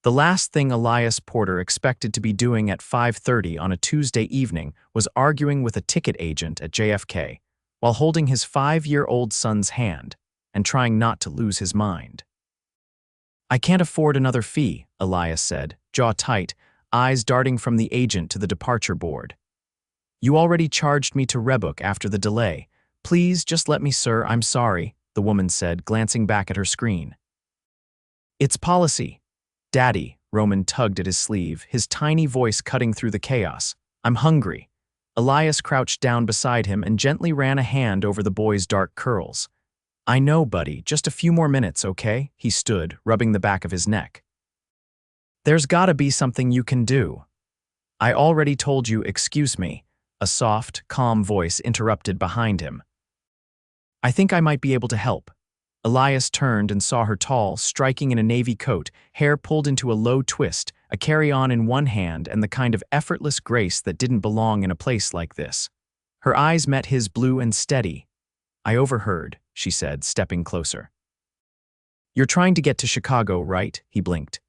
The last thing Elias Porter expected to be doing at 5:30 on a Tuesday evening was arguing with a ticket agent at JFK while holding his 5-year-old son's hand and trying not to lose his mind. "I can't afford another fee," Elias said, jaw tight, eyes darting from the agent to the departure board. "You already charged me to rebook after the delay. Please just let me, sir, I'm sorry," the woman said, glancing back at her screen. "It's policy." "Daddy," Roman tugged at his sleeve, his tiny voice cutting through the chaos. "I'm hungry." Elias crouched down beside him and gently ran a hand over the boy's dark curls. "I know, buddy, just a few more minutes, okay?" He stood, rubbing the back of his neck. "There's gotta be something you can do." "I already told you, excuse me," a soft, calm voice interrupted behind him. "I think I might be able to help." Elias turned and saw her tall, striking in a navy coat, hair pulled into a low twist, a carry-on in one hand and the kind of effortless grace that didn't belong in a place like this. Her eyes met his, blue and steady. "I overheard," she said, stepping closer. "You're trying to get to Chicago, right?" He blinked.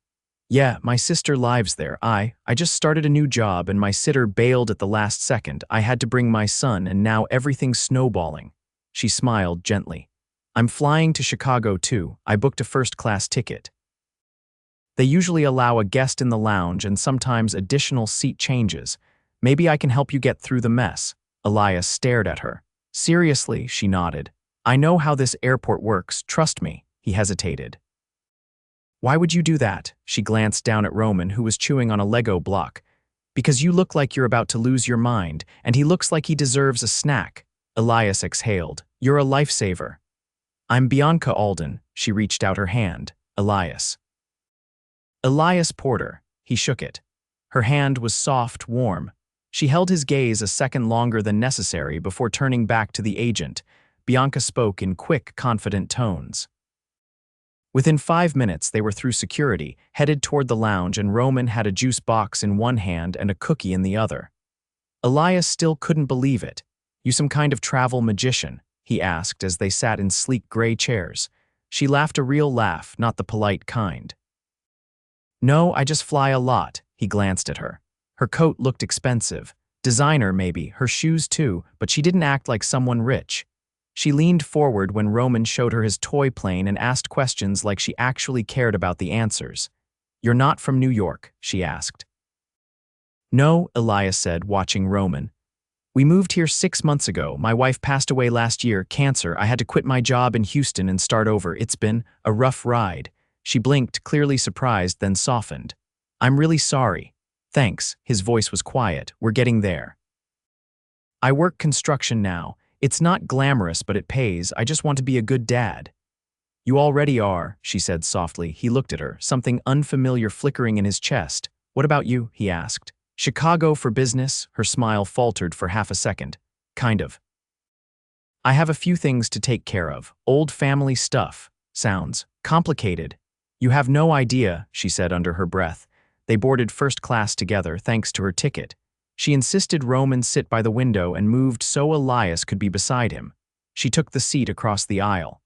"Yeah, my sister lives there. I just started a new job and my sitter bailed at the last second. I had to bring my son and now everything's snowballing." She smiled gently. "I'm flying to Chicago too. I booked a first-class ticket. They usually allow a guest in the lounge and sometimes additional seat changes. Maybe I can help you get through the mess." Elias stared at her. "Seriously," she nodded. "I know how this airport works, trust me." He hesitated. "Why would you do that?" She glanced down at Roman, who was chewing on a Lego block. "Because you look like you're about to lose your mind, and he looks like he deserves a snack." Elias exhaled. "You're a lifesaver." "I'm Bianca Alden." She reached out her hand. "Elias." "Elias Porter." He shook it. Her hand was soft, warm. She held his gaze a second longer than necessary before turning back to the agent. Bianca spoke in quick, confident tones. Within 5 minutes, they were through security, headed toward the lounge, and Roman had a juice box in one hand and a cookie in the other. Elias still couldn't believe it. "You some kind of travel magician?" he asked as they sat in sleek gray chairs. She laughed, a real laugh, not the polite kind. "No, I just fly a lot." He glanced at her. Her coat looked expensive. Designer, maybe, her shoes too, but she didn't act like someone rich. She leaned forward when Roman showed her his toy plane and asked questions like she actually cared about the answers. "You're not from New York?" she asked. "No," Elias said, watching Roman. "We moved here 6 months ago. My wife passed away last year, cancer. I had to quit my job in Houston and start over. It's been a rough ride." She blinked, clearly surprised, then softened. "I'm really sorry." "Thanks." His voice was quiet. "We're getting there." "I work construction now. It's not glamorous, but it pays. I just want to be a good dad." "You already are," she said softly. He looked at her, something unfamiliar flickering in his chest. "What about you?" he asked. "Chicago for business?" Her smile faltered for half a second. "Kind of. I have a few things to take care of. Old family stuff. Sounds complicated." "You have no idea," she said under her breath. They boarded first class together, thanks to her ticket. She insisted Roman sit by the window and moved so Elias could be beside him. She took the seat across the aisle.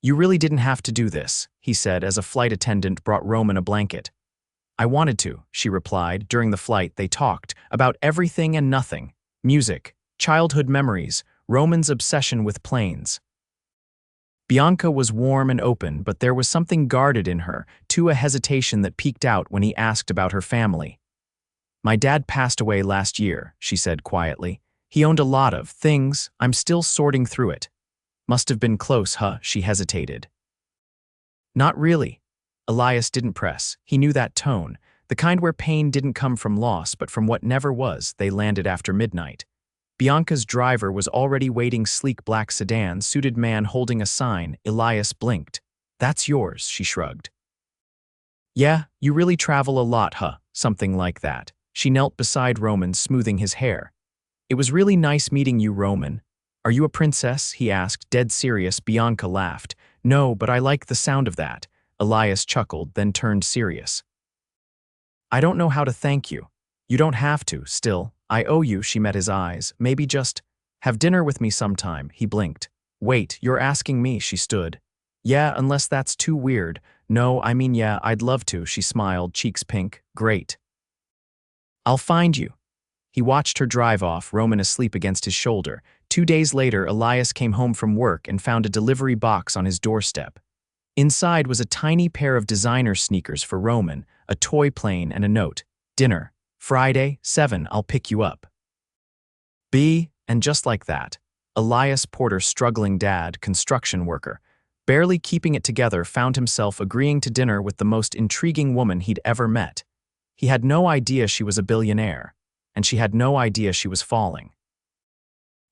"You really didn't have to do this," he said as a flight attendant brought Roman a blanket. "I wanted to," she replied. During the flight, they talked about everything and nothing. Music, childhood memories, Roman's obsession with planes. Bianca was warm and open, but there was something guarded in her, too, a hesitation that peeked out when he asked about her family. "My dad passed away last year," she said quietly. "He owned a lot of things. I'm still sorting through it." "Must have been close, huh?" She hesitated. "Not really." Elias didn't press. He knew that tone, the kind where pain didn't come from loss but from what never was. They landed after midnight. Bianca's driver was already waiting, sleek black sedan, suited man holding a sign. Elias blinked. "That's yours," she shrugged. "Yeah, you really travel a lot, huh?" Something like that. She knelt beside Roman, smoothing his hair. "It was really nice meeting you, Roman." "Are you a princess?" he asked, dead serious. Bianca laughed. "No, but I like the sound of that." Elias chuckled, then turned serious. "I don't know how to thank you." "You don't have to, still. I owe you." She met his eyes. "Maybe just have dinner with me sometime." He blinked. "Wait, you're asking me?" She stood. "Yeah, unless that's too weird." No, I mean, yeah, I'd love to, she smiled, cheeks pink. Great. I'll find you. He watched her drive off, Roman asleep against his shoulder. 2 days later, Elias came home from work and found a delivery box on his doorstep. Inside was a tiny pair of designer sneakers for Roman, a toy plane, and a note. Dinner. Friday, 7, I'll pick you up. And just like that, Elias Porter, struggling dad, construction worker, barely keeping it together, found himself agreeing to dinner with the most intriguing woman he'd ever met. He had no idea she was a billionaire, and she had no idea she was falling.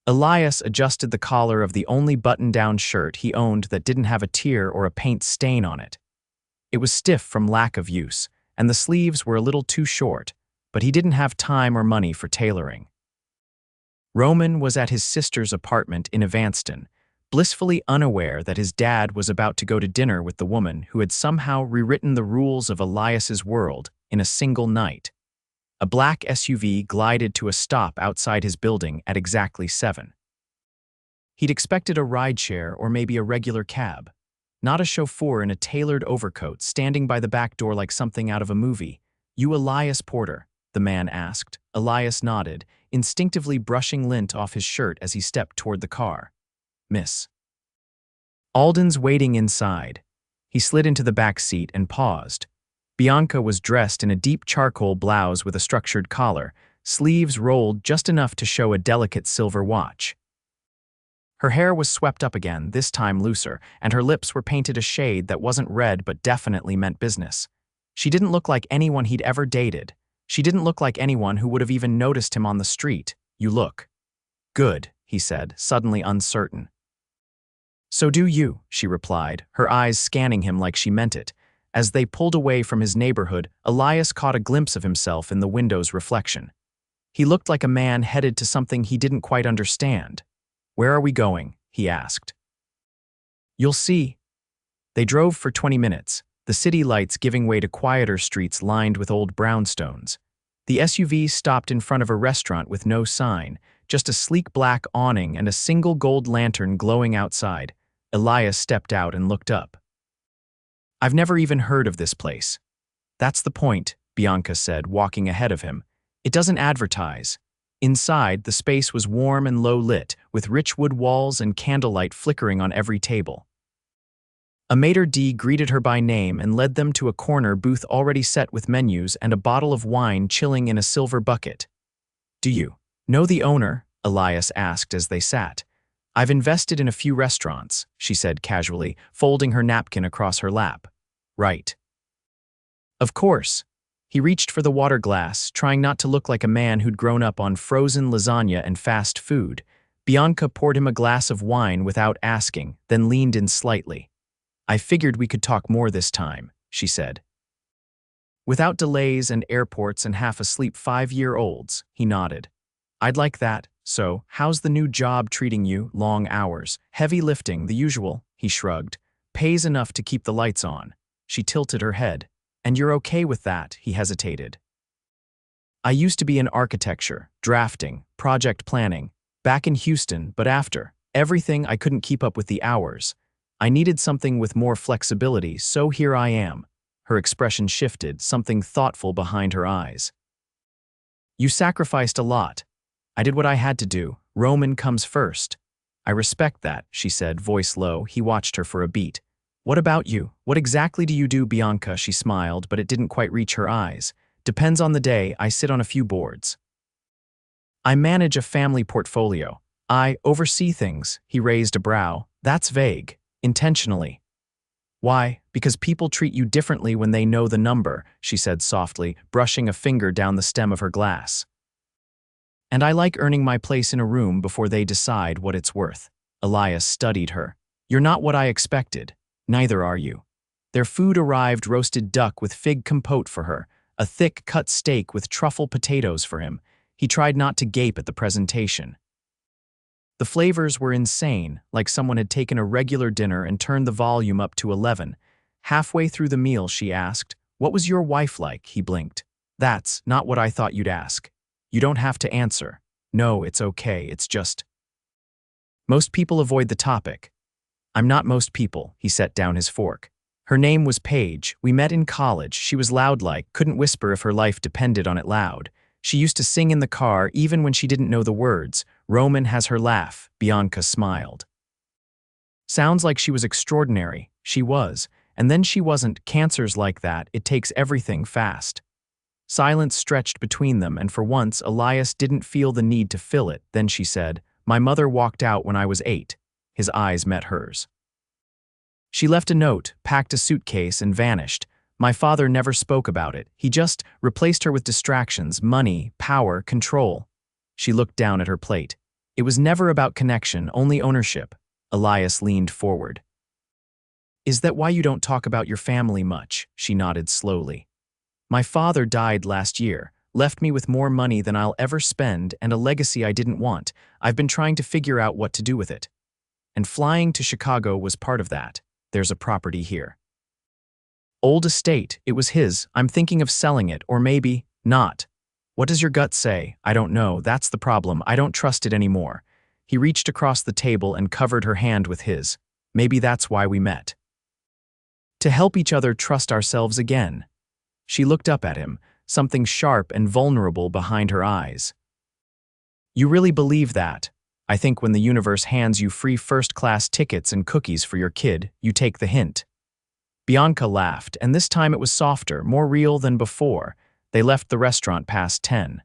Elias adjusted the collar of the only button-down shirt he owned that didn't have a tear or a paint stain on it. It was stiff from lack of use, and the sleeves were a little too short, but he didn't have time or money for tailoring. Roman was at his sister's apartment in Evanston, blissfully unaware that his dad was about to go to dinner with the woman who had somehow rewritten the rules of Elias's world in a single night. A black SUV glided to a stop outside his building at exactly 7. He'd expected a rideshare or maybe a regular cab, not a chauffeur in a tailored overcoat standing by the back door like something out of a movie. You Elias Porter? The man asked. Elias nodded, instinctively brushing lint off his shirt as he stepped toward the car. Miss Alden's waiting inside. He slid into the back seat and paused. Bianca was dressed in a deep charcoal blouse with a structured collar, sleeves rolled just enough to show a delicate silver watch. Her hair was swept up again, this time looser, and her lips were painted a shade that wasn't red but definitely meant business. She didn't look like anyone he'd ever dated. She didn't look like anyone who would have even noticed him on the street. You look good, he said, suddenly uncertain. So do you, she replied, her eyes scanning him like she meant it. As they pulled away from his neighborhood, Elias caught a glimpse of himself in the window's reflection. He looked like a man headed to something he didn't quite understand. Where are we going? He asked. You'll see. They drove for 20 minutes, the city lights giving way to quieter streets lined with old brownstones. The SUV stopped in front of a restaurant with no sign, just a sleek black awning and a single gold lantern glowing outside. Elias stepped out and looked up. I've never even heard of this place. That's the point, Bianca said, walking ahead of him. It doesn't advertise. Inside, the space was warm and low-lit, with rich wood walls and candlelight flickering on every table. A maitre d' greeted her by name and led them to a corner booth already set with menus and a bottle of wine chilling in a silver bucket. Do you know the owner? Elias asked as they sat. I've invested in a few restaurants, she said casually, folding her napkin across her lap. Right. Of course. He reached for the water glass, trying not to look like a man who'd grown up on frozen lasagna and fast food. Bianca poured him a glass of wine without asking, then leaned in slightly. I figured we could talk more this time, she said. Without delays and airports and half-asleep 5-year-olds, he nodded. I'd like that. So, how's the new job treating you? Long hours, heavy lifting, the usual, he shrugged. Pays enough to keep the lights on. She tilted her head. And you're okay with that? He hesitated. I used to be in architecture, drafting, project planning, back in Houston, but after everything I couldn't keep up with the hours. I needed something with more flexibility, so here I am. Her expression shifted, something thoughtful behind her eyes. You sacrificed a lot. I did what I had to do. Roman comes first. I respect that, she said, voice low. He watched her for a beat. What about you? What exactly do you do, Bianca? She smiled, but it didn't quite reach her eyes. Depends on the day. I sit on a few boards. I manage a family portfolio. I oversee things. He raised a brow. That's vague. Intentionally. Why? Because people treat you differently when they know the number, she said softly, brushing a finger down the stem of her glass. And I like earning my place in a room before they decide what it's worth. Elias studied her. You're not what I expected. Neither are you. Their food arrived: roasted duck with fig compote for her, a thick cut steak with truffle potatoes for him. He tried not to gape at the presentation. The flavors were insane, like someone had taken a regular dinner and turned the volume up to 11. Halfway through the meal, she asked, "What was your wife like?" He blinked. That's not what I thought you'd ask. You don't have to answer. No, it's okay, it's just... Most people avoid the topic. I'm not most people, he set down his fork. Her name was Paige. We met in college. She was loud-like, couldn't whisper if her life depended on it loud. She used to sing in the car even when she didn't know the words. Roman has her laugh. Bianca smiled. Sounds like she was extraordinary. She was. And then she wasn't. Cancers like that, it takes everything fast. Silence stretched between them, and for once, Elias didn't feel the need to fill it. Then she said, "My mother walked out when I was 8. His eyes met hers. She left a note, packed a suitcase, and vanished. My father never spoke about it. He just replaced her with distractions, money, power, control. She looked down at her plate. It was never about connection, only ownership. Elias leaned forward. Is that why you don't talk about your family much? She nodded slowly. My father died last year, left me with more money than I'll ever spend and a legacy I didn't want. I've been trying to figure out what to do with it. And flying to Chicago was part of that. There's a property here. Old estate, it was his. I'm thinking of selling it, or maybe not. What does your gut say? I don't know, that's the problem. I don't trust it anymore. He reached across the table and covered her hand with his. Maybe that's why we met. To help each other trust ourselves again. She looked up at him, something sharp and vulnerable behind her eyes. You really believe that? I think when the universe hands you free first-class tickets and cookies for your kid, you take the hint. Bianca laughed, and this time it was softer, more real than before. They left the restaurant past 10.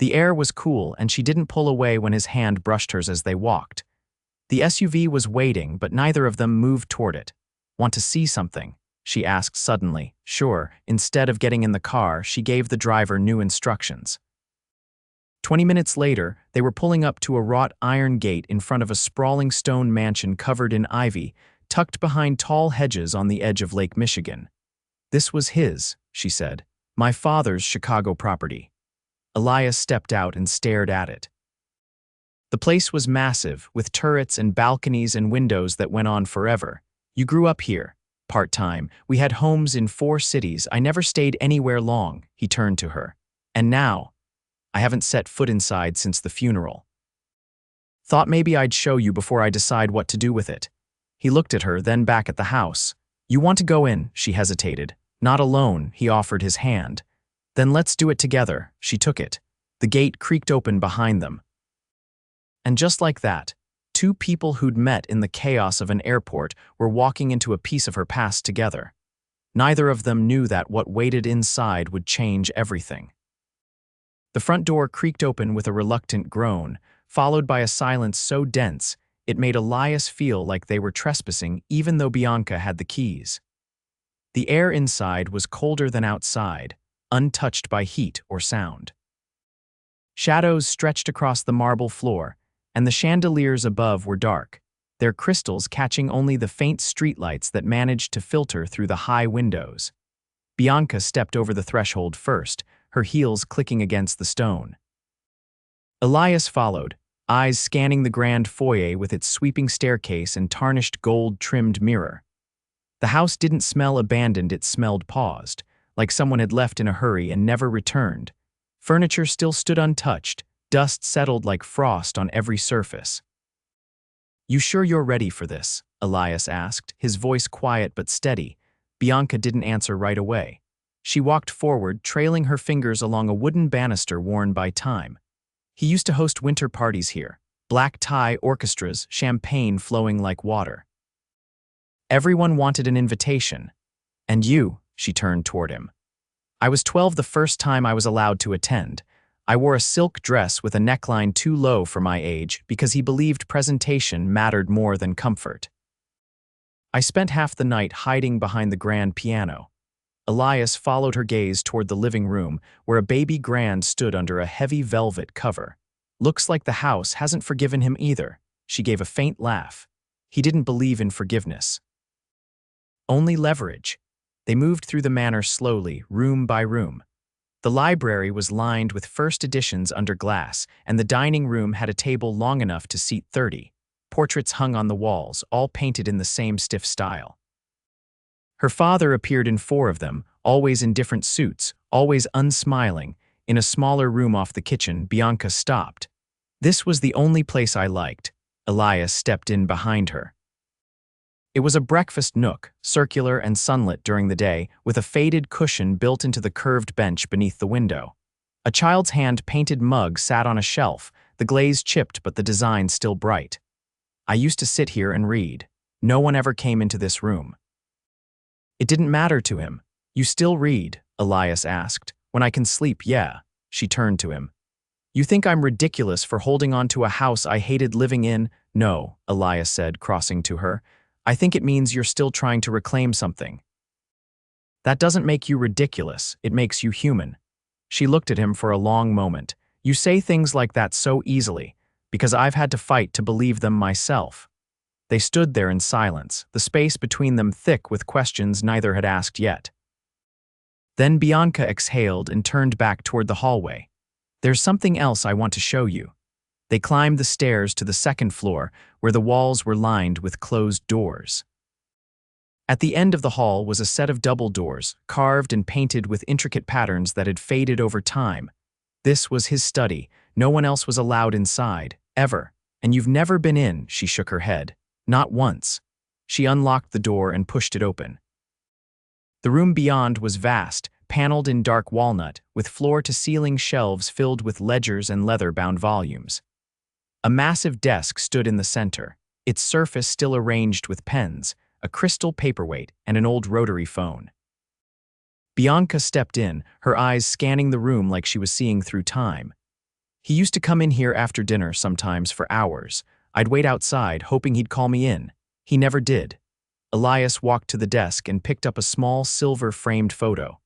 The air was cool, and she didn't pull away when his hand brushed hers as they walked. The SUV was waiting, but neither of them moved toward it. Want to see something? She asked suddenly. Sure. Instead of getting in the car, she gave the driver new instructions. 20 minutes later, they were pulling up to a wrought iron gate in front of a sprawling stone mansion covered in ivy, tucked behind tall hedges on the edge of Lake Michigan. This was his, she said. My father's Chicago property. Elias stepped out and stared at it. The place was massive, with turrets and balconies and windows that went on forever. You grew up here. Part-time. We had homes in 4 cities. I never stayed anywhere long, he turned to her. And now, I haven't set foot inside since the funeral. Thought maybe I'd show you before I decide what to do with it. He looked at her, then back at the house. You want to go in? She hesitated. Not alone, he offered his hand. Then let's do it together. She took it. The gate creaked open behind them. And just like that, 2 people who'd met in the chaos of an airport were walking into a piece of her past together. Neither of them knew that what waited inside would change everything. The front door creaked open with a reluctant groan, followed by a silence so dense it made Elias feel like they were trespassing even though Bianca had the keys. The air inside was colder than outside, untouched by heat or sound. Shadows stretched across the marble floor, and the chandeliers above were dark, their crystals catching only the faint streetlights that managed to filter through the high windows. Bianca stepped over the threshold first, her heels clicking against the stone. Elias followed, eyes scanning the grand foyer with its sweeping staircase and tarnished gold-trimmed mirror. The house didn't smell abandoned, it smelled paused, like someone had left in a hurry and never returned. Furniture still stood untouched, dust settled like frost on every surface. You sure you're ready for this? Elias asked, his voice quiet but steady. Bianca didn't answer right away. She walked forward, trailing her fingers along a wooden banister worn by time. He used to host winter parties here, black tie orchestras, champagne flowing like water. Everyone wanted an invitation. And you, she turned toward him. I was 12 the first time I was allowed to attend. I wore a silk dress with a neckline too low for my age because he believed presentation mattered more than comfort. I spent half the night hiding behind the grand piano. Elias followed her gaze toward the living room, where a baby grand stood under a heavy velvet cover. Looks like the house hasn't forgiven him either. She gave a faint laugh. He didn't believe in forgiveness. Only leverage. They moved through the manor slowly, room by room. The library was lined with first editions under glass, and the dining room had a table long enough to seat 30. Portraits hung on the walls, all painted in the same stiff style. Her father appeared in 4 of them, always in different suits, always unsmiling. In a smaller room off the kitchen, Bianca stopped. This was the only place I liked. Elias stepped in behind her. It was a breakfast nook, circular and sunlit during the day, with a faded cushion built into the curved bench beneath the window. A child's hand-painted mug sat on a shelf, the glaze chipped but the design still bright. I used to sit here and read. No one ever came into this room. It didn't matter to him. You still read? Elias asked. When I can sleep, yeah. She turned to him. You think I'm ridiculous for holding on to a house I hated living in? No, Elias said, crossing to her. I think it means you're still trying to reclaim something. That doesn't make you ridiculous, it makes you human. She looked at him for a long moment. You say things like that so easily, because I've had to fight to believe them myself. They stood there in silence, the space between them thick with questions neither had asked yet. Then Bianca exhaled and turned back toward the hallway. There's something else I want to show you. They climbed the stairs to the second floor, where the walls were lined with closed doors. At the end of the hall was a set of double doors, carved and painted with intricate patterns that had faded over time. This was his study. No one else was allowed inside, ever. And you've never been in, she shook her head. Not once. She unlocked the door and pushed it open. The room beyond was vast, paneled in dark walnut, with floor-to-ceiling shelves filled with ledgers and leather-bound volumes. A massive desk stood in the center, its surface still arranged with pens, a crystal paperweight, and an old rotary phone. Bianca stepped in, her eyes scanning the room like she was seeing through time. He used to come in here after dinner sometimes for hours. I'd wait outside, hoping he'd call me in. He never did. Elias walked to the desk and picked up a small silver-framed photo.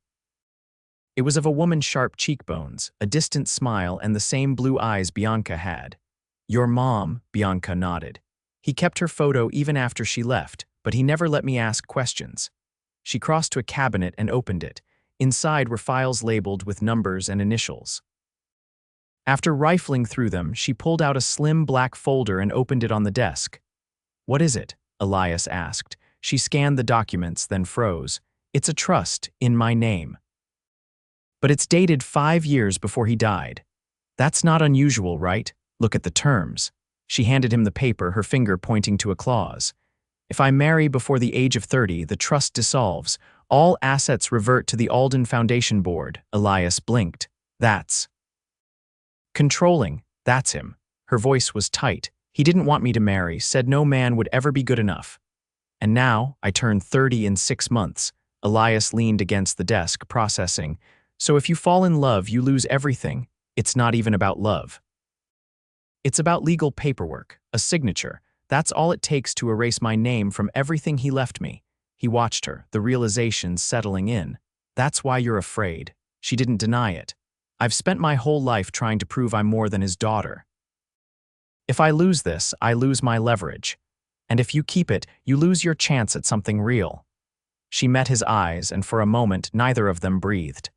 It was of a woman's sharp cheekbones, a distant smile, and the same blue eyes Bianca had. Your mom, Bianca nodded. He kept her photo even after she left, but he never let me ask questions. She crossed to a cabinet and opened it. Inside were files labeled with numbers and initials. After rifling through them, she pulled out a slim black folder and opened it on the desk. What is it? Elias asked. She scanned the documents, then froze. It's a trust, in my name. But it's dated 5 years before he died. That's not unusual, right? Look at the terms. She handed him the paper, her finger pointing to a clause. If I marry before the age of 30, the trust dissolves. All assets revert to the Alden Foundation Board. Elias blinked. That's controlling. That's him. Her voice was tight. He didn't want me to marry, said no man would ever be good enough. And now, I turn 30 in 6 months. Elias leaned against the desk, processing. So if you fall in love, you lose everything. It's not even about love. It's about legal paperwork, a signature. That's all it takes to erase my name from everything he left me. He watched her, the realization settling in. That's why you're afraid. She didn't deny it. I've spent my whole life trying to prove I'm more than his daughter. If I lose this, I lose my leverage. And if you keep it, you lose your chance at something real. She met his eyes, and for a moment, neither of them breathed.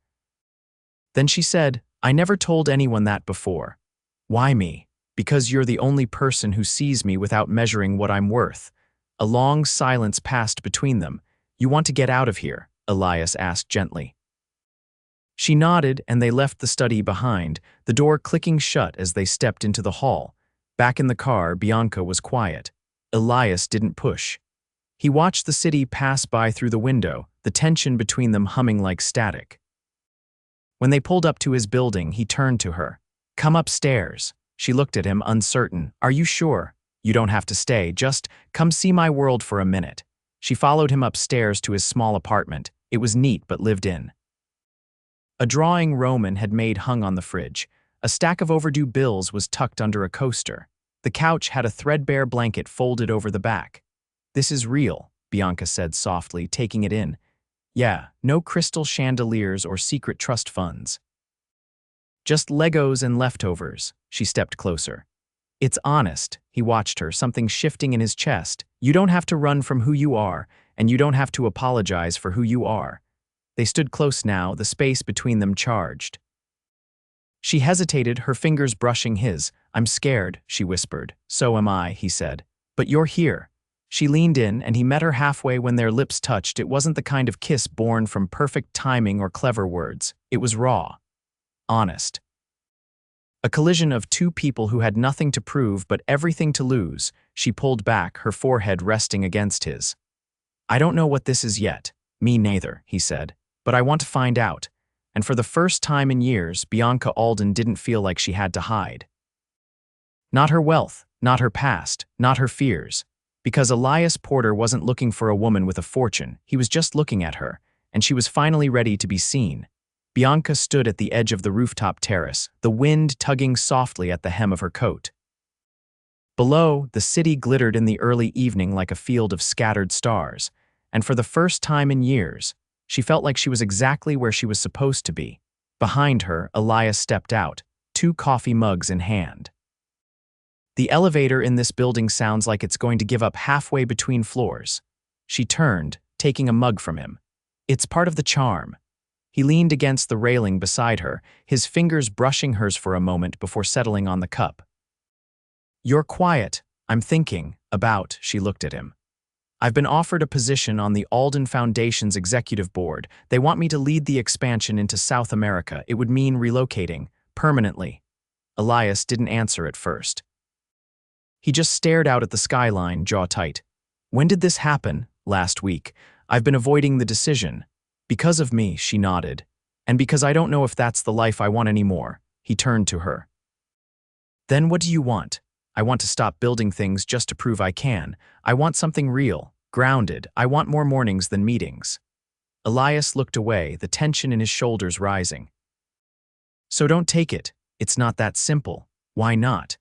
Then she said, I never told anyone that before. Why me? Because you're the only person who sees me without measuring what I'm worth. A long silence passed between them. You want to get out of here? Elias asked gently. She nodded, and they left the study behind, the door clicking shut as they stepped into the hall. Back in the car, Bianca was quiet. Elias didn't push. He watched the city pass by through the window, the tension between them humming like static. When they pulled up to his building, he turned to her. Come upstairs. She looked at him, uncertain. Are you sure? You don't have to stay. Just come see my world for a minute. She followed him upstairs to his small apartment. It was neat but lived in. A drawing Roman had made hung on the fridge. A stack of overdue bills was tucked under a coaster. The couch had a threadbare blanket folded over the back. This is real, Bianca said softly, taking it in. Yeah, no crystal chandeliers or secret trust funds. Just Legos and leftovers. She stepped closer. It's honest, he watched her, something shifting in his chest. You don't have to run from who you are, and you don't have to apologize for who you are. They stood close now, the space between them charged. She hesitated, her fingers brushing his. I'm scared, she whispered. So am I, he said. But you're here. She leaned in, and he met her halfway when their lips touched. It wasn't the kind of kiss born from perfect timing or clever words. It was raw. Honest. A collision of two people who had nothing to prove but everything to lose. She pulled back, her forehead resting against his. I don't know what this is yet. Me neither, he said. But I want to find out. And for the first time in years, Bianca Alden didn't feel like she had to hide. Not her wealth, not her past, not her fears. Because Elias Porter wasn't looking for a woman with a fortune, he was just looking at her, and she was finally ready to be seen. Bianca stood at the edge of the rooftop terrace, the wind tugging softly at the hem of her coat. Below, the city glittered in the early evening like a field of scattered stars, and for the first time in years, she felt like she was exactly where she was supposed to be. Behind her, Elias stepped out, 2 coffee mugs in hand. The elevator in this building sounds like it's going to give up halfway between floors. She turned, taking a mug from him. It's part of the charm. He leaned against the railing beside her, his fingers brushing hers for a moment before settling on the cup. You're quiet. I'm thinking about, she looked at him. I've been offered a position on the Alden Foundation's executive board. They want me to lead the expansion into South America. It would mean relocating, permanently. Elias didn't answer at first. He just stared out at the skyline, jaw tight. When did this happen? Last week. I've been avoiding the decision. Because of me, she nodded. And because I don't know if that's the life I want anymore. He turned to her. Then what do you want? I want to stop building things just to prove I can. I want something real, grounded. I want more mornings than meetings. Elias looked away, the tension in his shoulders rising. So don't take it. It's not that simple. Why not?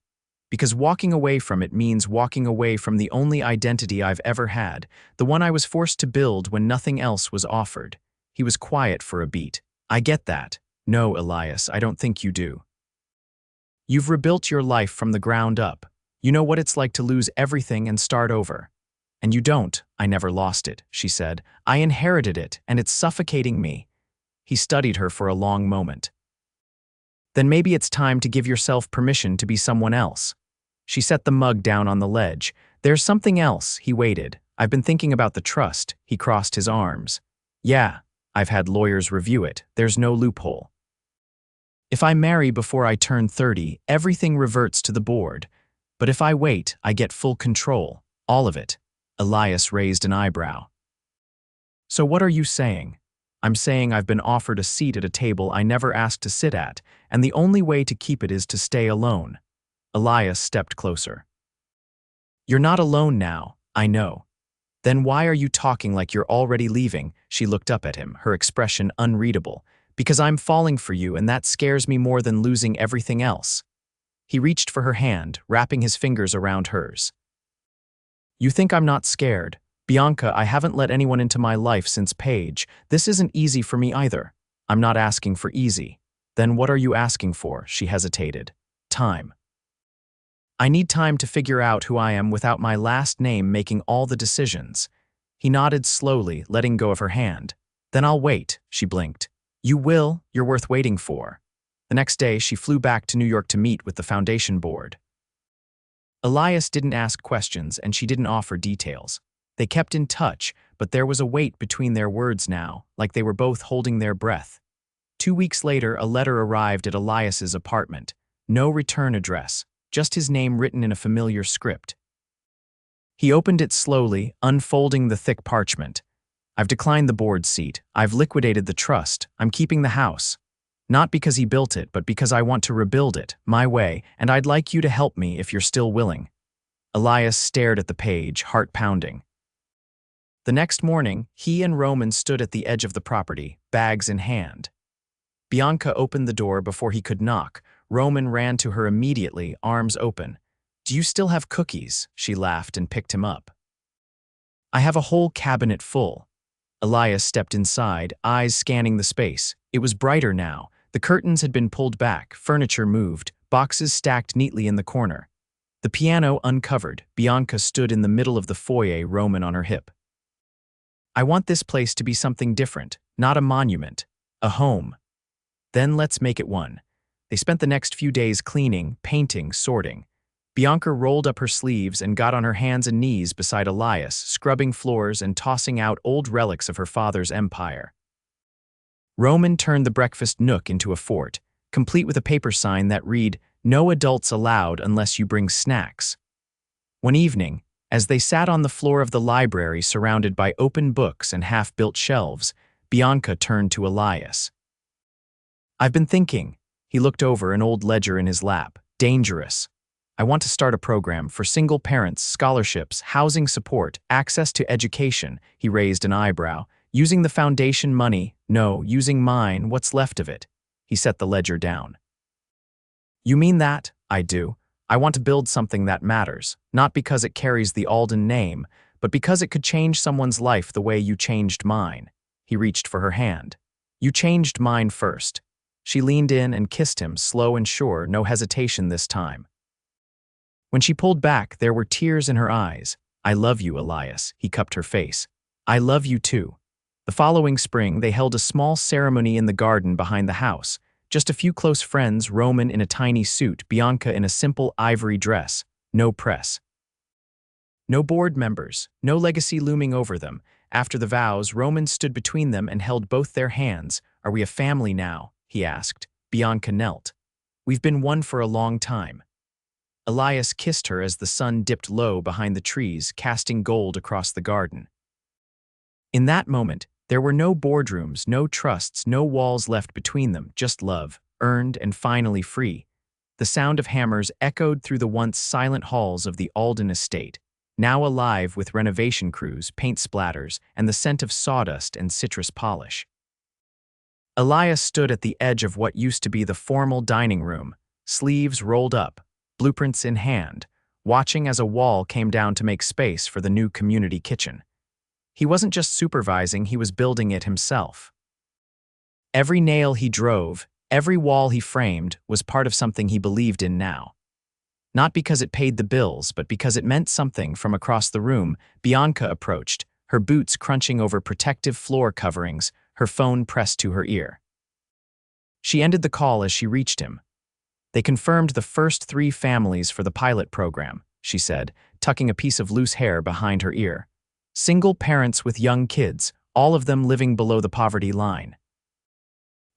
Because walking away from it means walking away from the only identity I've ever had, the one I was forced to build when nothing else was offered. He was quiet for a beat. I get that. No, Elias, I don't think you do. You've rebuilt your life from the ground up. You know what it's like to lose everything and start over. And you don't. I never lost it, she said. I inherited it, and it's suffocating me. He studied her for a long moment. Then maybe it's time to give yourself permission to be someone else. She set the mug down on the ledge. There's something else, he waited. I've been thinking about the trust. He crossed his arms. Yeah, I've had lawyers review it. There's no loophole. If I marry before I turn 30, everything reverts to the board. But if I wait, I get full control. All of it. Elias raised an eyebrow. So what are you saying? I'm saying I've been offered a seat at a table I never asked to sit at, and the only way to keep it is to stay alone. Elias stepped closer. You're not alone now, I know. Then why are you talking like you're already leaving? She looked up at him, her expression unreadable. Because I'm falling for you, and that scares me more than losing everything else. He reached for her hand, wrapping his fingers around hers. You think I'm not scared? Bianca, I haven't let anyone into my life since Paige. This isn't easy for me either. I'm not asking for easy. Then what are you asking for? She hesitated. Time. I need time to figure out who I am without my last name making all the decisions. He nodded slowly, letting go of her hand. Then I'll wait, she blinked. You will, you're worth waiting for. The next day, she flew back to New York to meet with the foundation board. Elias didn't ask questions, and she didn't offer details. They kept in touch, but there was a weight between their words now, like they were both holding their breath. 2 weeks later, a letter arrived at Elias's apartment. No return address, just his name written in a familiar script. He opened it slowly, unfolding the thick parchment. I've declined the board seat. I've liquidated the trust. I'm keeping the house. Not because he built it, but because I want to rebuild it, my way, and I'd like you to help me if you're still willing. Elias stared at the page, heart pounding. The next morning, he and Roman stood at the edge of the property, bags in hand. Bianca opened the door before he could knock. Roman ran to her immediately, arms open. Do you still have cookies? She laughed and picked him up. I have a whole cabinet full. Elias stepped inside, eyes scanning the space. It was brighter now. The curtains had been pulled back, furniture moved, boxes stacked neatly in the corner. The piano uncovered. Bianca stood in the middle of the foyer, Roman on her hip. I want this place to be something different, not a monument, a home. Then let's make it one. They spent the next few days cleaning, painting, sorting. Bianca rolled up her sleeves and got on her hands and knees beside Elias, scrubbing floors and tossing out old relics of her father's empire. Roman turned the breakfast nook into a fort, complete with a paper sign that read, "No adults allowed unless you bring snacks." One evening, As they sat on the floor of the library surrounded by open books and half-built shelves, Bianca turned to Elias. "I've been thinking." He looked over an old ledger in his lap. "Dangerous. I want to start a program for single parents, scholarships, housing support, access to education." He raised an eyebrow. "Using the foundation money? No, using mine, what's left of it." He set the ledger down. "You mean that?" "I do. I want to build something that matters, not because it carries the Alden name, but because it could change someone's life the way you changed mine." He reached for her hand. "You changed mine first." She leaned in and kissed him, slow and sure, no hesitation this time. When she pulled back, there were tears in her eyes. "I love you, Elias." He cupped her face. "I love you too." The following spring, they held a small ceremony in the garden behind the house. Just a few close friends, Roman in a tiny suit, Bianca in a simple ivory dress. No press. No board members, no legacy looming over them. After the vows, Roman stood between them and held both their hands. "Are we a family now?" he asked. Bianca knelt. "We've been one for a long time." Elias kissed her as the sun dipped low behind the trees, casting gold across the garden. In that moment, there were no boardrooms, no trusts, no walls left between them, just love, earned and finally free. The sound of hammers echoed through the once silent halls of the Alden estate, now alive with renovation crews, paint splatters, and the scent of sawdust and citrus polish. Elias stood at the edge of what used to be the formal dining room, sleeves rolled up, blueprints in hand, watching as a wall came down to make space for the new community kitchen. He wasn't just supervising, he was building it himself. Every nail he drove, every wall he framed, was part of something he believed in now. Not because it paid the bills, but because it meant something. From across the room, Bianca approached, her boots crunching over protective floor coverings, her phone pressed to her ear. She ended the call as she reached him. "They confirmed the first 3 families for the pilot program," she said, tucking a piece of loose hair behind her ear. "Single parents with young kids, all of them living below the poverty line.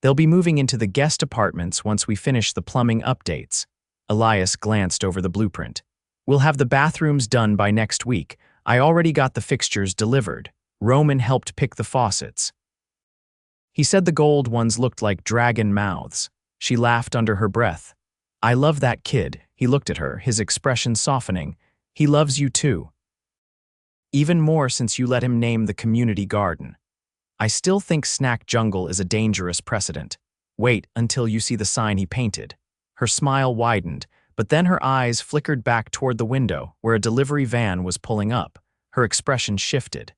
They'll be moving into the guest apartments once we finish the plumbing updates." Elias glanced over the blueprint. "We'll have the bathrooms done by next week. I already got the fixtures delivered. Roman helped pick the faucets." He said the gold ones looked like dragon mouths. She laughed under her breath. "I love that kid." He looked at her, his expression softening. "He loves you too. Even more since you let him name the community garden. I still think Snack Jungle is a dangerous precedent. Wait until you see the sign he painted." Her smile widened, but then her eyes flickered back toward the window where a delivery van was pulling up. Her expression shifted.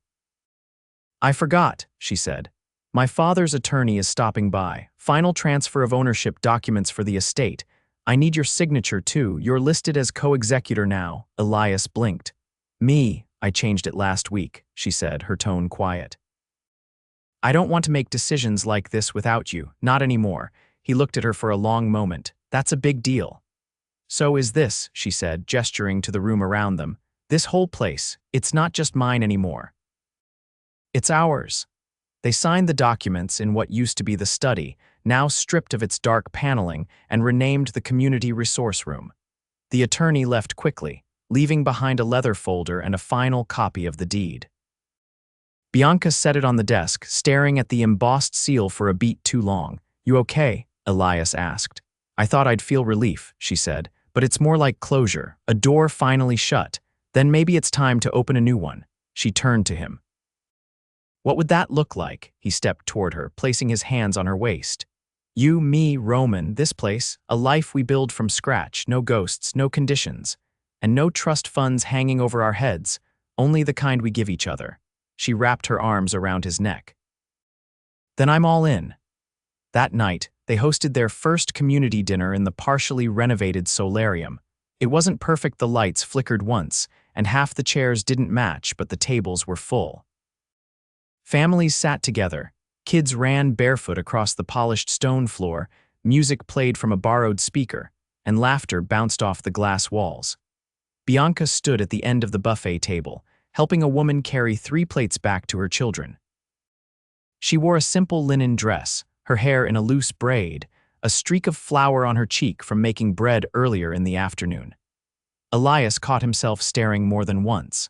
"I forgot," she said. "My father's attorney is stopping by. Final transfer of ownership documents for the estate. I need your signature too. You're listed as co-executor now." Elias blinked. "Me, I changed it last week," she said, her tone quiet. "I don't want to make decisions like this without you, not anymore." He looked at her for a long moment. "That's a big deal." "So is this," she said, gesturing to the room around them. "This whole place, it's not just mine anymore. It's ours." They signed the documents in what used to be the study, now stripped of its dark paneling, and renamed the community resource room. The attorney left quickly, leaving behind a leather folder and a final copy of the deed. Bianca set it on the desk, staring at the embossed seal for a beat too long. "You okay?" Elias asked. "I thought I'd feel relief," she said, "but it's more like closure, a door finally shut. Then maybe it's time to open a new one." She turned to him. "What would that look like?" He stepped toward her, placing his hands on her waist. "You, me, Roman, this place, a life we build from scratch, no ghosts, no conditions. And no trust funds hanging over our heads, only the kind we give each other." She wrapped her arms around his neck. "Then I'm all in." That night, they hosted their first community dinner in the partially renovated solarium. It wasn't perfect. The lights flickered once, and half the chairs didn't match, but the tables were full. Families sat together. Kids ran barefoot across the polished stone floor, music played from a borrowed speaker, and laughter bounced off the glass walls. Bianca stood at the end of the buffet table, helping a woman carry 3 plates back to her children. She wore a simple linen dress, her hair in a loose braid, a streak of flour on her cheek from making bread earlier in the afternoon. Elias caught himself staring more than once.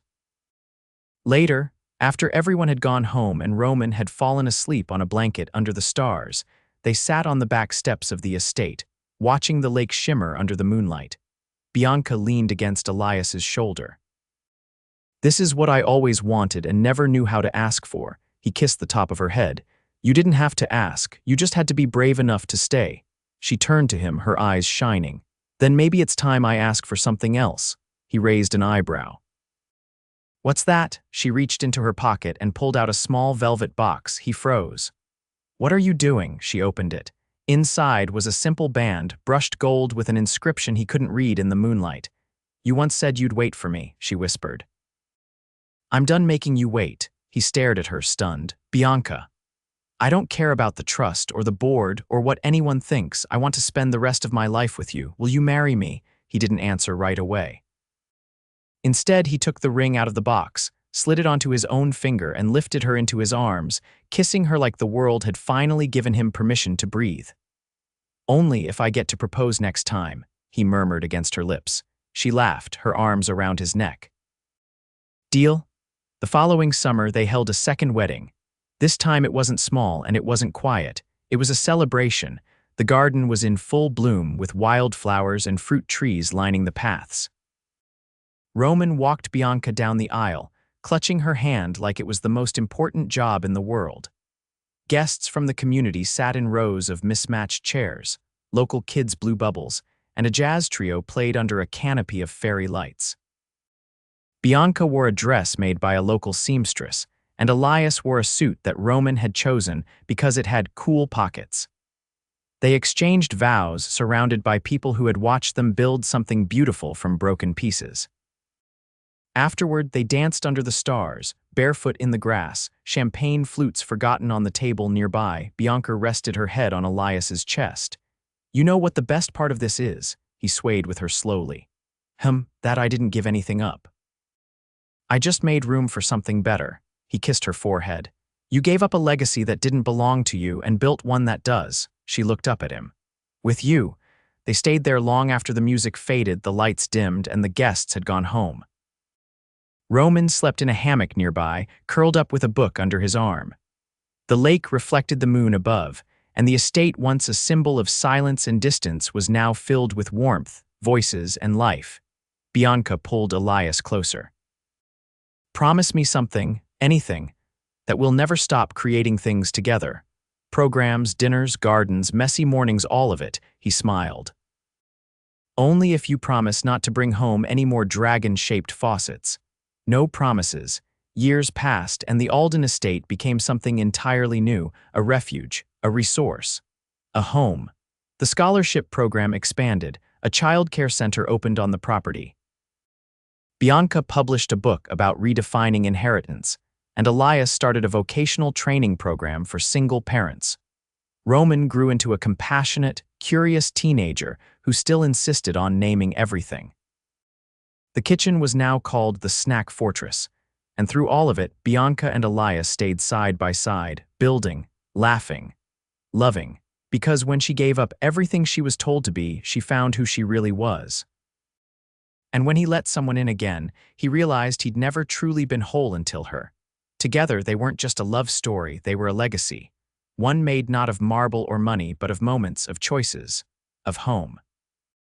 Later, after everyone had gone home and Roman had fallen asleep on a blanket under the stars, they sat on the back steps of the estate, watching the lake shimmer under the moonlight. Bianca leaned against Elias's shoulder. "This is what I always wanted and never knew how to ask for." He kissed the top of her head. "You didn't have to ask, you just had to be brave enough to stay." She turned to him, her eyes shining. "Then maybe it's time I ask for something else." He raised an eyebrow. "What's that?" She reached into her pocket and pulled out a small velvet box. He froze. "What are you doing?" She opened it. Inside was a simple band, brushed gold with an inscription he couldn't read in the moonlight. "You once said you'd wait for me," she whispered. "I'm done making you wait." He stared at her, stunned. "Bianca, I don't care about the trust or the board or what anyone thinks. I want to spend the rest of my life with you. Will you marry me?" He didn't answer right away. Instead, he took the ring out of the box, slid it onto his own finger, and lifted her into his arms, kissing her like the world had finally given him permission to breathe. "Only if I get to propose next time," he murmured against her lips. She laughed, her arms around his neck. "Deal?" The following summer, they held a second wedding. This time it wasn't small and it wasn't quiet. It was a celebration. The garden was in full bloom with wildflowers and fruit trees lining the paths. Roman walked Bianca down the aisle, clutching her hand like it was the most important job in the world. Guests from the community sat in rows of mismatched chairs, local kids blew bubbles, and a jazz trio played under a canopy of fairy lights. Bianca wore a dress made by a local seamstress, and Elias wore a suit that Roman had chosen because it had cool pockets. They exchanged vows, surrounded by people who had watched them build something beautiful from broken pieces. Afterward, they danced under the stars, barefoot in the grass, champagne flutes forgotten on the table nearby. Bianca rested her head on Elias's chest. "You know what the best part of this is?" He swayed with her slowly. That I didn't give anything up. I just made room for something better." He kissed her forehead. "You gave up a legacy that didn't belong to you and built one that does." She looked up at him. "With you." They stayed there long after the music faded, the lights dimmed, and the guests had gone home. Roman slept in a hammock nearby, curled up with a book under his arm. The lake reflected the moon above, and the estate, once a symbol of silence and distance, was now filled with warmth, voices, and life. Bianca pulled Elias closer. "Promise me something, anything, that we'll never stop creating things together. Programs, dinners, gardens, messy mornings, all of it," he smiled. "Only if you promise not to bring home any more dragon-shaped faucets." No promises. Years passed, and the Alden estate became something entirely new, a refuge, a resource, a home. The scholarship program expanded, a childcare center opened on the property. Bianca published a book about redefining inheritance, and Elias started a vocational training program for single parents. Roman grew into a compassionate, curious teenager who still insisted on naming everything. The kitchen was now called the Snack Fortress, and through all of it, Bianca and Elias stayed side by side, building, laughing, loving, because when she gave up everything she was told to be, she found who she really was. And when he let someone in again, he realized he'd never truly been whole until her. Together, they weren't just a love story, they were a legacy. One made not of marble or money, but of moments, of choices, of home.